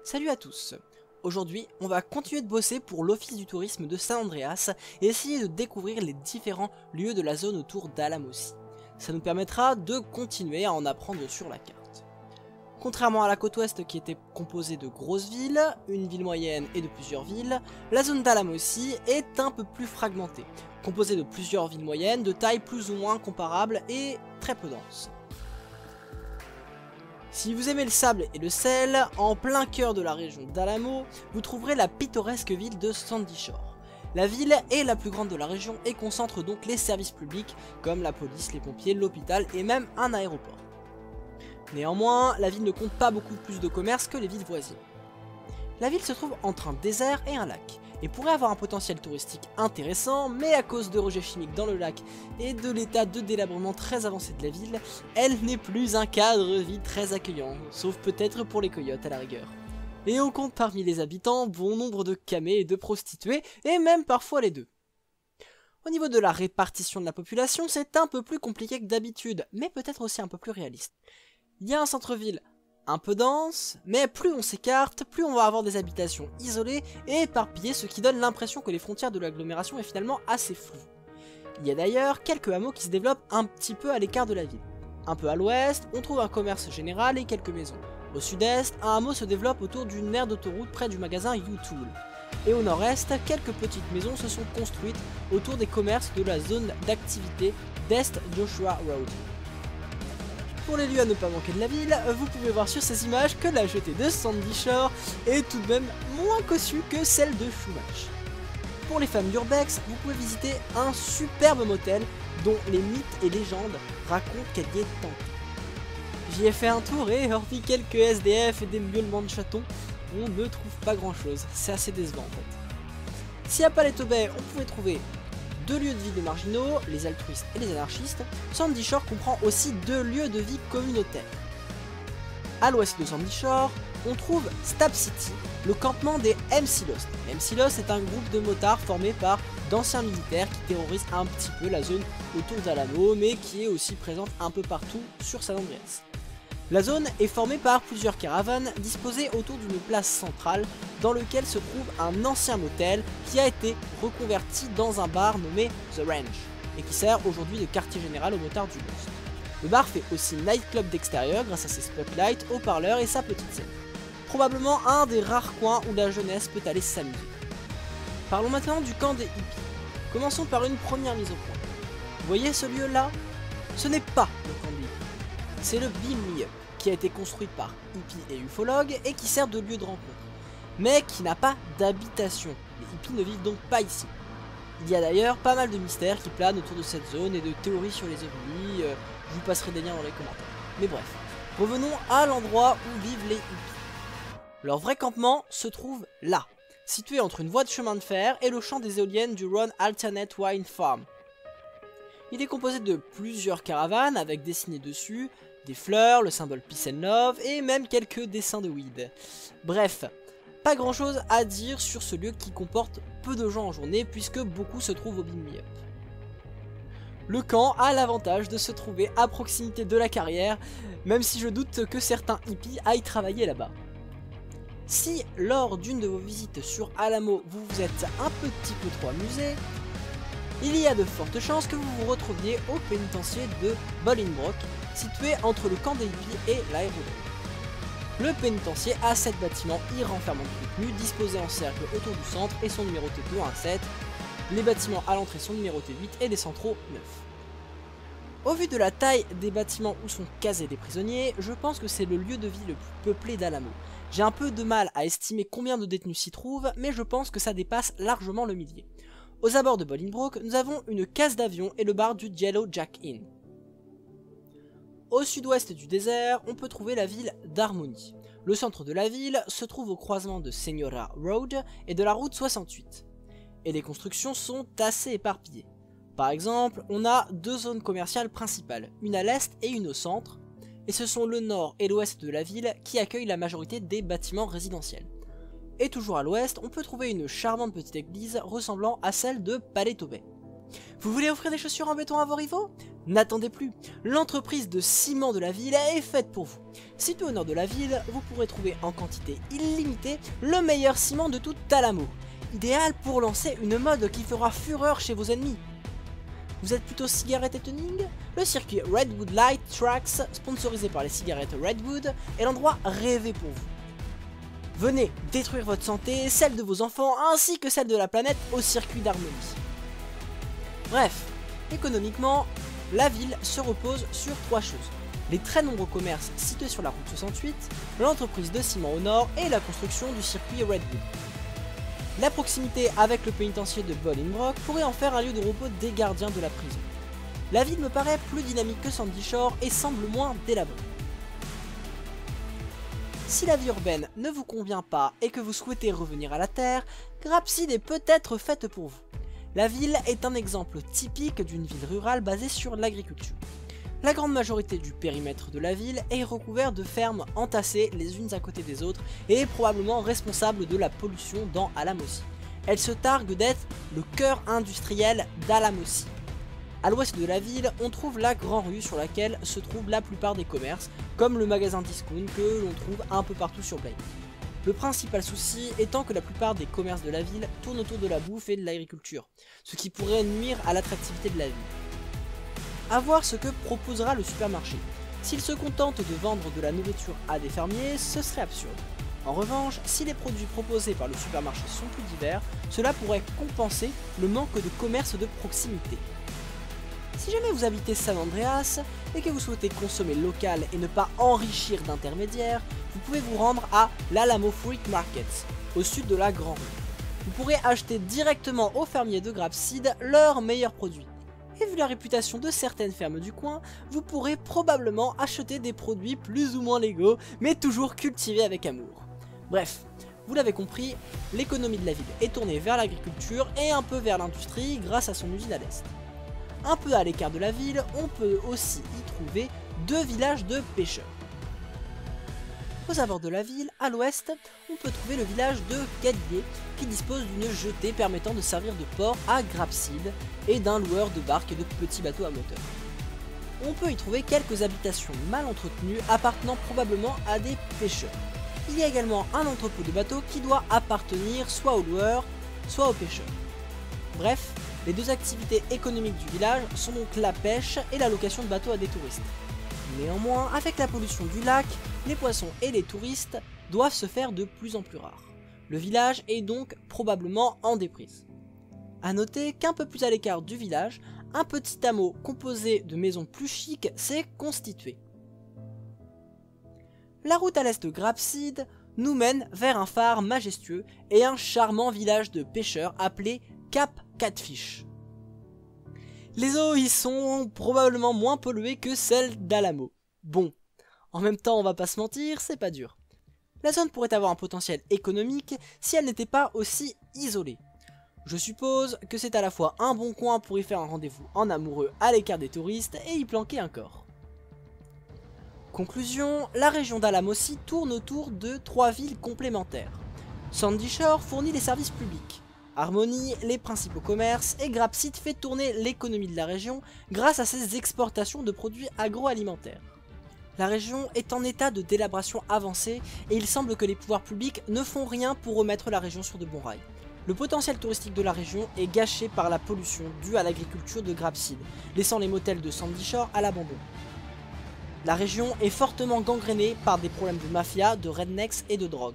Salut à tous. Aujourd'hui, on va continuer de bosser pour l'Office du tourisme de San Andreas et essayer de découvrir les différents lieux de la zone autour d'Alamosi. Ça nous permettra de continuer à en apprendre sur la carte. Contrairement à la côte ouest qui était composée de grosses villes, une ville moyenne et de plusieurs villes, la zone d'Alamosi est un peu plus fragmentée, composée de plusieurs villes moyennes de taille plus ou moins comparable et très peu dense. Si vous aimez le sable et le sel, en plein cœur de la région d'Alamo, vous trouverez la pittoresque ville de Sandy Shore. La ville est la plus grande de la région et concentre donc les services publics comme la police, les pompiers, l'hôpital et même un aéroport. Néanmoins, la ville ne compte pas beaucoup plus de commerce que les villes voisines. La ville se trouve entre un désert et un lac, et pourrait avoir un potentiel touristique intéressant, mais à cause de rejets chimiques dans le lac et de l'état de délabrement très avancé de la ville, elle n'est plus un cadre de vie très accueillant, sauf peut-être pour les coyotes à la rigueur. Et on compte parmi les habitants bon nombre de camés et de prostituées, et même parfois les deux. Au niveau de la répartition de la population, c'est un peu plus compliqué que d'habitude, mais peut-être aussi un peu plus réaliste. Il y a un centre-ville un peu dense, mais plus on s'écarte, plus on va avoir des habitations isolées et éparpillées, ce qui donne l'impression que les frontières de l'agglomération est finalement assez floues. Il y a d'ailleurs quelques hameaux qui se développent un petit peu à l'écart de la ville. Un peu à l'ouest, on trouve un commerce général et quelques maisons. Au sud-est, un hameau se développe autour d'une aire d'autoroute près du magasin U-Tool. Et au nord-est, quelques petites maisons se sont construites autour des commerces de la zone d'activité d'Est Joshua Road. Pour les lieux à ne pas manquer de la ville, vous pouvez voir sur ces images que la jetée de Sandy Shore est tout de même moins cossue que celle de Chumash. Pour les femmes d'Urbex, vous pouvez visiter un superbe motel dont les mythes et légendes racontent qu'elle y est tentée. J'y ai fait un tour et hormis quelques SDF et des miaulements de chatons, on ne trouve pas grand chose, c'est assez décevant en fait. Si à Paleto Bay on pouvait trouver deux lieux de vie de marginaux, les altruistes et les anarchistes, Sandy Shore comprend aussi deux lieux de vie communautaires. À l'ouest de Sandy Shore, on trouve Stab City, le campement des MC Lost. Les MC Lost est un groupe de motards formé par d'anciens militaires qui terrorisent un petit peu la zone autour d'Alamo, mais qui est aussi présente un peu partout sur San Andreas. La zone est formée par plusieurs caravanes disposées autour d'une place centrale dans lequel se trouve un ancien motel qui a été reconverti dans un bar nommé The Ranch et qui sert aujourd'hui de quartier général aux motards du Lost. Le bar fait aussi nightclub d'extérieur grâce à ses spotlights, haut-parleurs et sa petite scène. Probablement un des rares coins où la jeunesse peut aller s'amuser. Parlons maintenant du camp des hippies. Commençons par une première mise au point. Vous voyez ce lieu là? Ce n'est pas le camp des hippies, c'est le Beam Me Up, qui a été construit par hippies et ufologues et qui sert de lieu de rencontre, mais qui n'a pas d'habitation. Les hippies ne vivent donc pas ici. Il y a d'ailleurs pas mal de mystères qui planent autour de cette zone et de théories sur les ovnis, je vous passerai des liens dans les commentaires. Mais bref, revenons à l'endroit où vivent les hippies. Leur vrai campement se trouve là, situé entre une voie de chemin de fer et le champ des éoliennes du Ron Alternate Wind Farm. Il est composé de plusieurs caravanes avec dessiné dessus des fleurs, le symbole Peace and Love et même quelques dessins de weed. Bref, pas grand chose à dire sur ce lieu qui comporte peu de gens en journée puisque beaucoup se trouvent au Beam Me Up. Le camp a l'avantage de se trouver à proximité de la carrière, même si je doute que certains hippies aillent travailler là-bas. Si lors d'une de vos visites sur Alamo vous vous êtes un petit peu trop amusé, il y a de fortes chances que vous vous retrouviez au pénitencier de Bolingbroke, situé entre le camp des hippies et l'aérodrome. Le pénitencier a 7 bâtiments renfermant de détenus disposés en cercle autour du centre et sont numérotés de 1 à 7. Les bâtiments à l'entrée sont numérotés 8 et les centraux 9. Au vu de la taille des bâtiments où sont casés les prisonniers, je pense que c'est le lieu de vie le plus peuplé d'Alamo. J'ai un peu de mal à estimer combien de détenus s'y trouvent, mais je pense que ça dépasse largement le millier. Aux abords de Bolingbroke, nous avons une case d'avion et le bar du Yellow Jack Inn. Au sud-ouest du désert, on peut trouver la ville d'Harmony. Le centre de la ville se trouve au croisement de Senora Road et de la route 68. Et les constructions sont assez éparpillées. Par exemple, on a deux zones commerciales principales, une à l'est et une au centre, et ce sont le nord et l'ouest de la ville qui accueillent la majorité des bâtiments résidentiels. Et toujours à l'ouest, on peut trouver une charmante petite église ressemblant à celle de Paleto Bay. Vous voulez offrir des chaussures en béton à vos rivaux? N'attendez plus, l'entreprise de ciment de la ville est faite pour vous. Située au nord de la ville, vous pourrez trouver en quantité illimitée le meilleur ciment de tout Alamo. Idéal pour lancer une mode qui fera fureur chez vos ennemis. Vous êtes plutôt cigarette et tuning? Le circuit Redwood Light Tracks, sponsorisé par les cigarettes Redwood, est l'endroit rêvé pour vous. Venez détruire votre santé, celle de vos enfants, ainsi que celle de la planète au circuit d'harmonie. Bref, économiquement, la ville se repose sur trois choses. Les très nombreux commerces situés sur la route 68, l'entreprise de ciment au nord et la construction du circuit Redwood. La proximité avec le pénitencier de Bolingbroke pourrait en faire un lieu de repos des gardiens de la prison. La ville me paraît plus dynamique que Sandy Shore et semble moins délabrée. Si la vie urbaine ne vous convient pas et que vous souhaitez revenir à la terre, Grapseed est peut-être faite pour vous. La ville est un exemple typique d'une ville rurale basée sur l'agriculture. La grande majorité du périmètre de la ville est recouvert de fermes entassées les unes à côté des autres et est probablement responsable de la pollution dans Alamosi. Elle se targue d'être le cœur industriel d'Alamosi. À l'ouest de la ville, on trouve la Grand Rue sur laquelle se trouvent la plupart des commerces, comme le magasin Discount que l'on trouve un peu partout sur Blaine. Le principal souci étant que la plupart des commerces de la ville tournent autour de la bouffe et de l'agriculture, ce qui pourrait nuire à l'attractivité de la ville. A voir ce que proposera le supermarché. S'il se contente de vendre de la nourriture à des fermiers, ce serait absurde. En revanche, si les produits proposés par le supermarché sont plus divers, cela pourrait compenser le manque de commerce de proximité. Si jamais vous habitez San Andreas et que vous souhaitez consommer local et ne pas enrichir d'intermédiaires, vous pouvez vous rendre à l'Alamo Fruit Market, au sud de la Grand Rue. Vous pourrez acheter directement aux fermiers de Grapseed leurs meilleurs produits. Et vu la réputation de certaines fermes du coin, vous pourrez probablement acheter des produits plus ou moins légaux, mais toujours cultivés avec amour. Bref, vous l'avez compris, l'économie de la ville est tournée vers l'agriculture et un peu vers l'industrie grâce à son usine à l'est. Un peu à l'écart de la ville, on peut aussi y trouver deux villages de pêcheurs. Aux abords de la ville, à l'ouest, on peut trouver le village de Gadier qui dispose d'une jetée permettant de servir de port à Grapseed et d'un loueur de barques et de petits bateaux à moteur. On peut y trouver quelques habitations mal entretenues appartenant probablement à des pêcheurs. Il y a également un entrepôt de bateaux qui doit appartenir soit aux loueurs, soit aux pêcheurs. Bref, les deux activités économiques du village sont donc la pêche et la location de bateaux à des touristes. Néanmoins, avec la pollution du lac, les poissons et les touristes doivent se faire de plus en plus rares. Le village est donc probablement en déprise. A noter qu'un peu plus à l'écart du village, un petit hameau composé de maisons plus chics s'est constitué. La route à l'est de Grapseed nous mène vers un phare majestueux et un charmant village de pêcheurs appelé Cap Catfish. Les eaux y sont probablement moins polluées que celles d'Alamo. Bon, en même temps on va pas se mentir, c'est pas dur. La zone pourrait avoir un potentiel économique si elle n'était pas aussi isolée. Je suppose que c'est à la fois un bon coin pour y faire un rendez-vous en amoureux à l'écart des touristes et y planquer un corps. Conclusion, la région d'Alamosi tourne autour de trois villes complémentaires. Sandy Shore fournit les services publics. Harmony, les principaux commerces, et Grapseed fait tourner l'économie de la région grâce à ses exportations de produits agroalimentaires. La région est en état de délabration avancée et il semble que les pouvoirs publics ne font rien pour remettre la région sur de bons rails. Le potentiel touristique de la région est gâché par la pollution due à l'agriculture de Grapseed, laissant les motels de Sandy Shore à l'abandon. La région est fortement gangrénée par des problèmes de mafia, de rednecks et de drogue.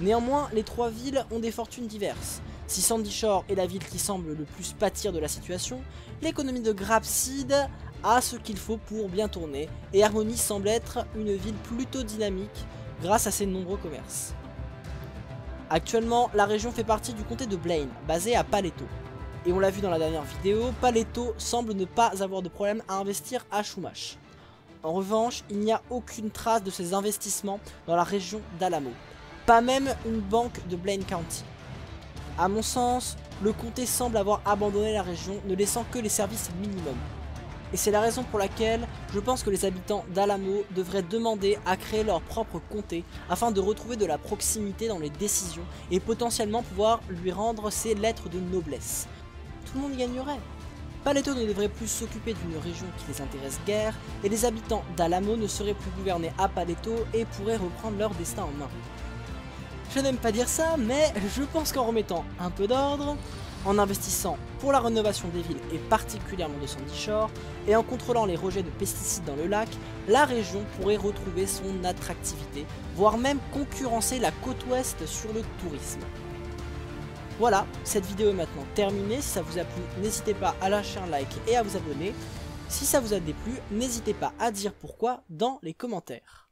Néanmoins, les trois villes ont des fortunes diverses. Si Sandy Shore est la ville qui semble le plus pâtir de la situation, l'économie de Grapseed a ce qu'il faut pour bien tourner, et Harmony semble être une ville plutôt dynamique grâce à ses nombreux commerces. Actuellement, la région fait partie du comté de Blaine, basé à Paleto. Et on l'a vu dans la dernière vidéo, Paleto semble ne pas avoir de problème à investir à Chumash. En revanche, il n'y a aucune trace de ces investissements dans la région d'Alamo, pas même une banque de Blaine County. A mon sens, le comté semble avoir abandonné la région, ne laissant que les services minimums. Et c'est la raison pour laquelle je pense que les habitants d'Alamo devraient demander à créer leur propre comté afin de retrouver de la proximité dans les décisions et potentiellement pouvoir lui rendre ses lettres de noblesse. Tout le monde y gagnerait. Paleto ne devrait plus s'occuper d'une région qui les intéresse guère, et les habitants d'Alamo ne seraient plus gouvernés à Paleto et pourraient reprendre leur destin en main. Je n'aime pas dire ça, mais je pense qu'en remettant un peu d'ordre, en investissant pour la rénovation des villes et particulièrement de Sandy Shore, et en contrôlant les rejets de pesticides dans le lac, la région pourrait retrouver son attractivité, voire même concurrencer la côte ouest sur le tourisme. Voilà, cette vidéo est maintenant terminée. Si ça vous a plu, n'hésitez pas à lâcher un like et à vous abonner. Si ça vous a déplu, n'hésitez pas à dire pourquoi dans les commentaires.